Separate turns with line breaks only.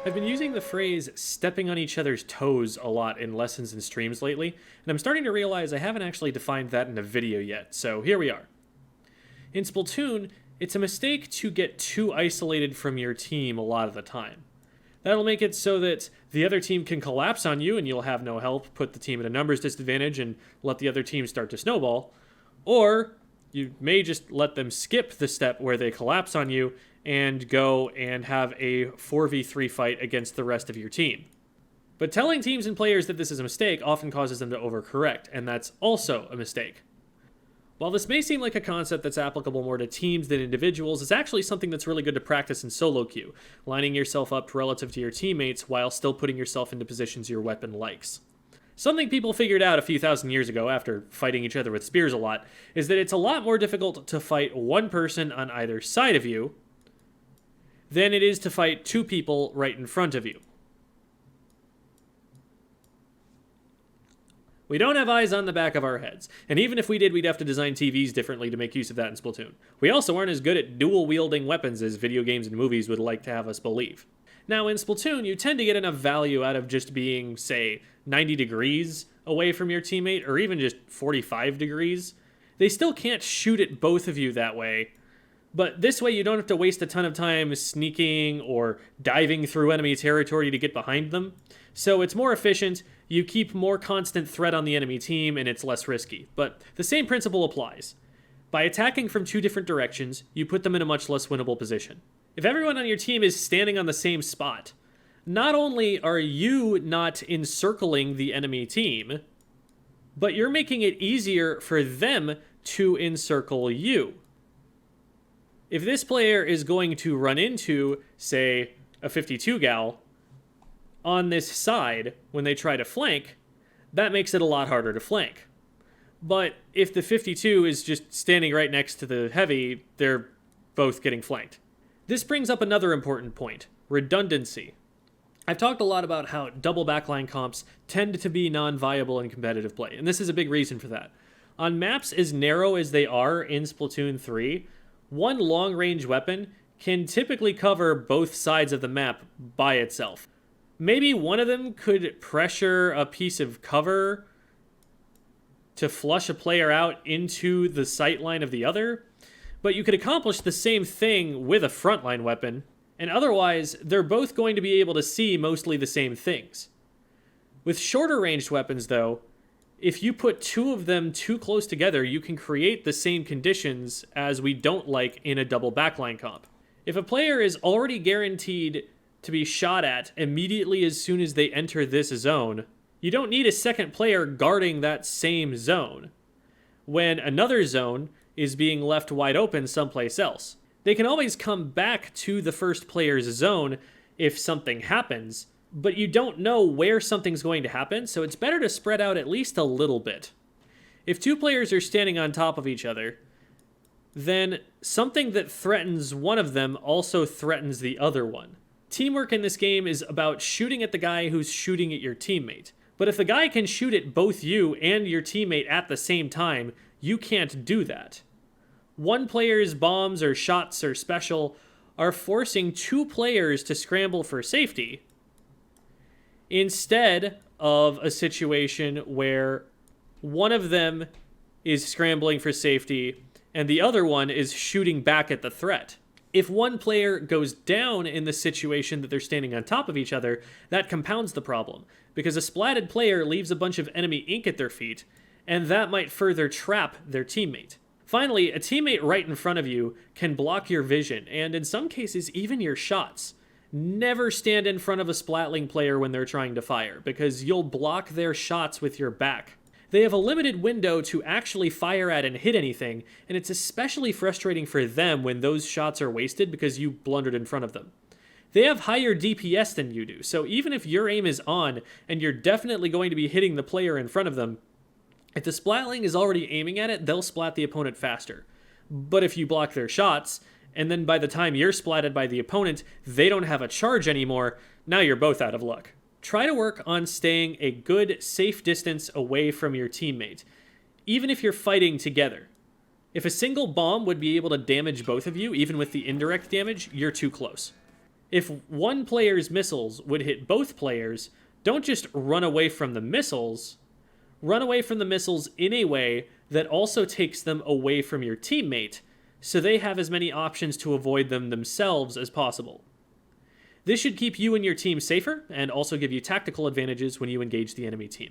I've been using the phrase stepping on each other's toes a lot in lessons and streams lately, and I'm starting to realize I haven't actually defined that in a video yet, so here we are. In Splatoon, it's a mistake to get too isolated from your team a lot of the time. That'll make it so that the other team can collapse on you and you'll have no help, put the team at a numbers disadvantage, and let the other team start to snowball. Or you may just let them skip the step where they collapse on you and go and have a 4v3 fight against the rest of your team. But telling teams and players that this is a mistake often causes them to overcorrect, and that's also a mistake. While this may seem like a concept that's applicable more to teams than individuals, it's actually something that's really good to practice in solo queue, lining yourself up relative to your teammates while still putting yourself into positions your weapon likes. Something people figured out a few thousand years ago after fighting each other with spears a lot is that it's a lot more difficult to fight one person on either side of you than it is to fight two people right in front of you. We don't have eyes on the back of our heads, and even if we did, we'd have to design TVs differently to make use of that in Splatoon. We also aren't as good at dual-wielding weapons as video games and movies would like to have us believe. Now, in Splatoon, you tend to get enough value out of just being, say, 90 degrees away from your teammate, or even just 45 degrees. They still can't shoot at both of you that way, but this way you don't have to waste a ton of time sneaking or diving through enemy territory to get behind them. So it's more efficient, you keep more constant threat on the enemy team, and it's less risky. But the same principle applies. By attacking from two different directions, you put them in a much less winnable position. If everyone on your team is standing on the same spot, not only are you not encircling the enemy team, but you're making it easier for them to encircle you. If this player is going to run into, say, a 52 gal on this side when they try to flank, that makes it a lot harder to flank. But if the 52 is just standing right next to the heavy, they're both getting flanked. This brings up another important point, redundancy. I've talked a lot about how double backline comps tend to be non-viable in competitive play, and this is a big reason for that. On maps as narrow as they are in Splatoon 3, one long-range weapon can typically cover both sides of the map by itself. Maybe one of them could pressure a piece of cover to flush a player out into the sight line of the other, but you could accomplish the same thing with a frontline weapon, and otherwise they're both going to be able to see mostly the same things. With shorter ranged weapons, though, if you put two of them too close together, you can create the same conditions as we don't like in a double backline comp. If a player is already guaranteed to be shot at immediately as soon as they enter this zone, you don't need a second player guarding that same zone when another zone is being left wide open someplace else. They can always come back to the first player's zone if something happens, but you don't know where something's going to happen, so it's better to spread out at least a little bit. If two players are standing on top of each other, then something that threatens one of them also threatens the other one. Teamwork in this game is about shooting at the guy who's shooting at your teammate. But if the guy can shoot at both you and your teammate at the same time, you can't do that. One player's bombs or shots or special are forcing two players to scramble for safety, instead of a situation where one of them is scrambling for safety and the other one is shooting back at the threat. If one player goes down in the situation that they're standing on top of each other, that compounds the problem, because a splatted player leaves a bunch of enemy ink at their feet, and that might further trap their teammate. Finally, a teammate right in front of you can block your vision, and in some cases, even your shots. Never stand in front of a splatling player when they're trying to fire, because you'll block their shots with your back. They have a limited window to actually fire at and hit anything, and it's especially frustrating for them when those shots are wasted because you blundered in front of them. They have higher DPS than you do, so even if your aim is on, and you're definitely going to be hitting the player in front of them, if the splatling is already aiming at it, they'll splat the opponent faster. But if you block their shots, and then by the time you're splatted by the opponent, they don't have a charge anymore, now you're both out of luck. Try to work on staying a good, safe distance away from your teammate, even if you're fighting together. If a single bomb would be able to damage both of you, even with the indirect damage, you're too close. If one player's missiles would hit both players, don't just run away from the missiles, run away from the missiles in a way that also takes them away from your teammate, so they have as many options to avoid them themselves as possible. This should keep you and your team safer, and also give you tactical advantages when you engage the enemy team.